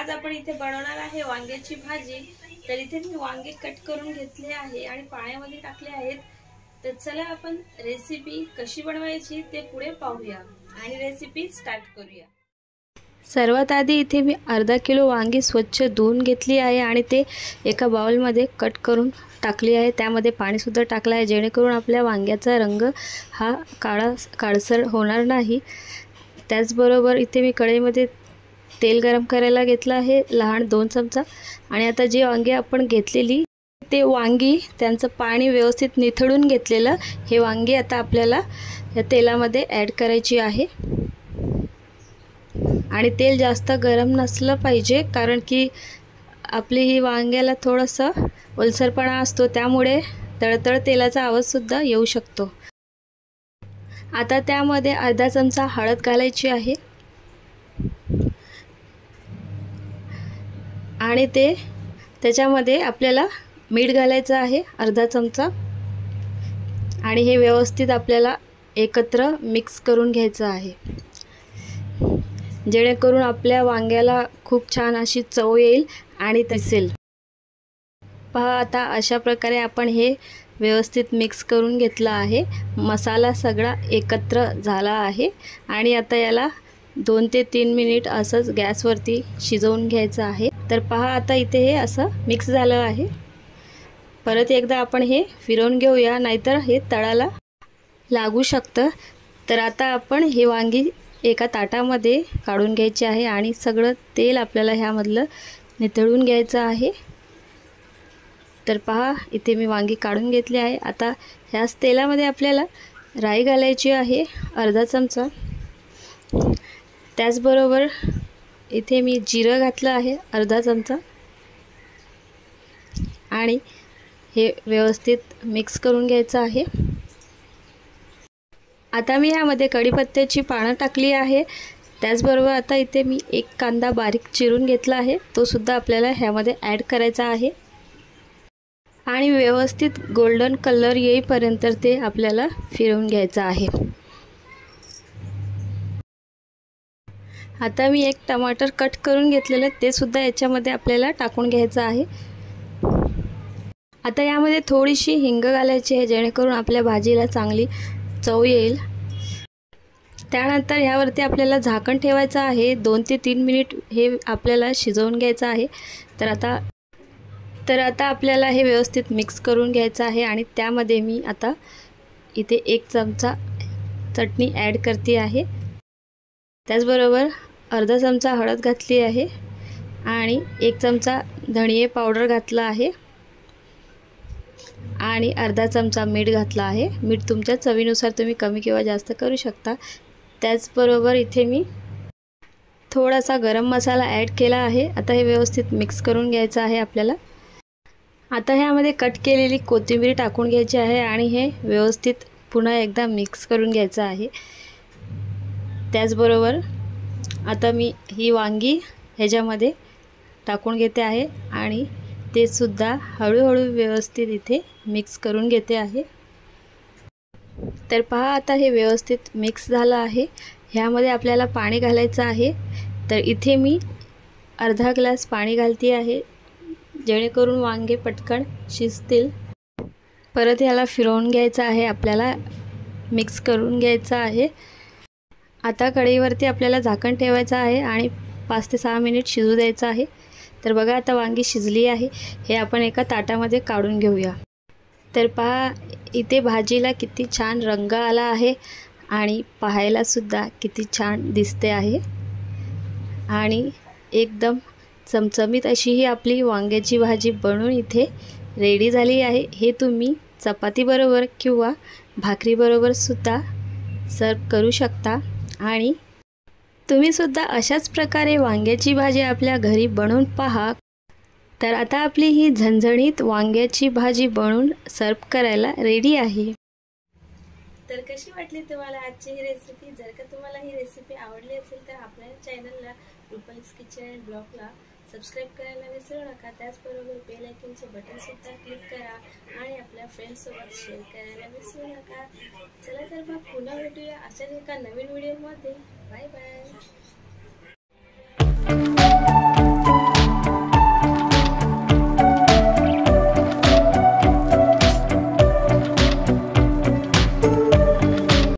आज आपण इथे बनवणार आहे वांग्याची भाजी। तर इथे मी वांगे कट करून घेतले आहे आणि पाण्यामध्ये टाकले आहेत। तर चला आपण रेसिपी कशी बनवायची ते पुढे पाहूया आणि रेसिपी स्टार्ट करूया। सर्वात आधी इथे मी अर्धा किलो वांगी स्वच्छ धुवून घेतली आहे आणि ते एका बाउलमध्ये कट करून टाकली आहे। त्यामध्ये पाणी सुद्धा टाकले आहे जेणेकरून आपल्या वांग्याचा रंग हा काळसर होणार नाही। त्याचबरोबर इथे मी कढईमध्ये तेल गरम करायला घेतला आहे लहान 2 चमचा आणि आता जी वांगी आपण घेतलेली ते वांगी त्यांचं पाणी व्यवस्थित निथळून घेतलेलं हे वांगी आता आपल्याला या तेलामध्ये ॲड करायची आहे। आणि तेल जास्त गरम नसलं पाहिजे कारण की आपली ही वांग्याला थोडंसं ओलसरपणा असतो त्यामुळे तळतळ तेलाचा आवाज सुद्धा येऊ शकतो। आता त्यामध्ये अर्धा चमचा हळद घालायची आहे आणि त्याच्यामध्ये आपल्याला मीठ घालायचं आहे अर्धा चमचा आणि हे व्यवस्थित आपल्याला एकत्र मिक्स करून घ्यायचं आहे जेणेकरून आपल्या वांग्याला खूप छान अशी चव येईल आणि दिसेल। पहा आता अशा प्रकारे आपण हे व्यवस्थित मिक्स करून घेतला आहे। मसाला सगळा एकत्र झाला आहे आणि आता याला 2 ते 3 मिनिट असंच गॅसवरती शिजवून घ्यायचं आहे। तर पहा आता इथे हे असं मिक्स झालं आहे। परत एकदा आपण हे फिरवून घेऊया नाहीतर हे तळाला लागू शकतं। तर आता आपण हे वांगी एका ताटामध्ये काढून घ्यायचे आहे आणि सगळं तेल आपल्याला ह्यामधलं निथळून घ्यायचं आहे। तर पहा इथे मी वांगी काढून घेतली आहे। आता ह्याच तेलामध्ये आपल्याला राई घालायची आहे अर्धा चमचा। त्याचबरोबर इथे मी जिरं घातलं आहे अर्धा चमचा आणि हे व्यवस्थित मिक्स करून घ्यायचं आहे। आता मी यामध्ये कढीपत्त्याची पानं टाकली आहे। त्याचबरोबर आता इथे मी एक कांदा बारीक चिरून घेतला आहे तो सुद्धा आपल्याला ह्यामध्ये ॲड करायचा आहे आणि व्यवस्थित गोल्डन कलर येईपर्यंत ते आपल्याला फिरवून घ्यायचं आहे। आता मी एक टमाटर कट करून घेतलेलं ते सुद्धा याच्यामध्ये आपल्याला टाकून घ्यायचं आहे। आता यामध्ये थोडीशी हिंग घालायची आहे जेणेकरून आपल्या भाजीला चांगली चव येईल। त्यानंतर ह्यावरती आपल्याला झाकण ठेवायचं आहे 2 ते 3 मिनिट हे आपल्याला शिजवून घ्यायचं आहे। तर आता आपल्याला हे व्यवस्थित मिक्स करून घ्यायचं आहे आणि त्यामध्ये मी आता इथे 1 चमचा चटणी ॲड करते आहे। त्याचबरोबर अर्धा चमचा हळद घातली आहे आणि 1 चमचा धनिया पावडर घातला आहे आणि अर्धा चमचा मीठ घातला आहे। मीठ तुमच्या चवीनुसार तुम्ही कमी किंवा जास्त करू शकता। त्याचबरोबर इथे मी थोडासा गरम मसाला ॲड केला आहे। आता हे व्यवस्थित मिक्स करून घ्यायचं आहे आपल्याला। आता ह्यामध्ये कट केलेली कोथिंबीर टाकून घ्यायची आहे आणि हे व्यवस्थित पुन्हा एकदा मिक्स करून घ्यायचं आहे। त्याचबरोबर आता मी ही वांगी ह्याच्यामध्ये टाकून घेते आहे आणि ते सुद्धा हळूहळू व्यवस्थित इथे मिक्स करून घेते आहे। तर पहा आता हे व्यवस्थित मिक्स झालं आहे। ह्यामध्ये आपल्याला पाणी घालायचं आहे। तर इथे मी अर्धा ग्लास पाणी घालते आहे जेणेकरून वांगे पटकन शिजतील। परत याला फिरवून घ्यायचं आहे आपल्याला मिक्स करून घ्यायचं आहे। आता कढईवरती आपल्याला झाकण ठेवायचं आहे आणि 5 ते 6 मिनिट शिजू द्यायचं आहे। तर बघा आता वांगी शिजली आहे। हे आपण एका ताटामध्ये काढून घेऊया। तर पहा इथे भाजीला किती छान रंग आला आहे आणि पाहायला सुद्धा किती छान दिसते आहे आणि एकदम चमचमीत अशी ही आपली वांग्याची भाजी बनवून इथे रेडी झाली आहे। हे तुम्ही चपातीबरोबर किंवा भाकरीबरोबर सुद्धा सर्व करू शकता आणि तुम्ही सुद्धा अशाच प्रकारे वांग्याची भाजी आपल्या घरी बनवून पहा। तर आता आपली ही झणझणीत वांग्याची भाजी बनवून सर्व करायला रेडी आहे। तर कशी वाटली तुम्हाला आजची ही रेसिपी? जर का तुम्हाला ही रेसिपी आवडली असेल तर आपल्या चॅनलला रुपालीज किचन अँड ब्लॉगला सबस्क्राइब करायला विसरू नका। त्याचबरोबर बेल आयकॉनचे बटन सुद्धा क्लिक करा आणि आपल्या फ्रेंड्ससोबत शेअर करायला विसरू नका। चला तर मग पुन्हा भेटूया अशाच एका नवीन व्हिडिओमध्ये। Bye bye.